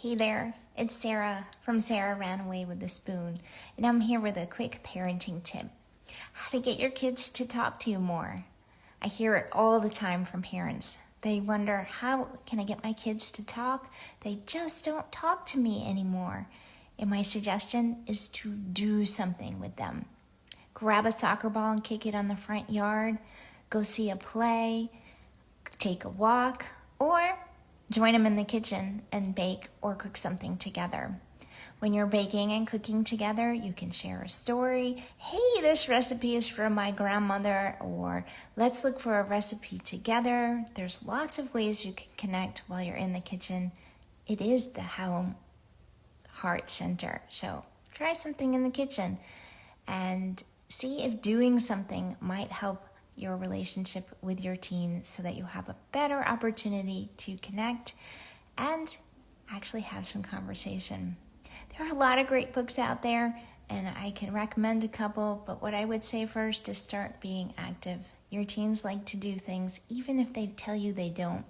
Hey there, it's Sara from Sara Ran Away with the Spoon, and I'm here with a quick parenting tip. How to get your kids to talk to you more. I hear it all the time from parents. They wonder, how can I get my kids to talk? They just don't talk to me anymore. And my suggestion is to do something with them. Grab a soccer ball and kick it on the front yard, go see a play, take a walk, or join them in the kitchen and bake or cook something together. When you're baking and cooking together, you can share a story. Hey, this recipe is from my grandmother, or let's look for a recipe together. There's lots of ways you can connect while you're in the kitchen. It is the home heart center. So try something in the kitchen and see if doing something might help your relationship with your teen so that you have a better opportunity to connect and actually have some conversation. There are a lot of great books out there, and I can recommend a couple, but what I would say first is start being active. Your teens like to do things even if they tell you they don't.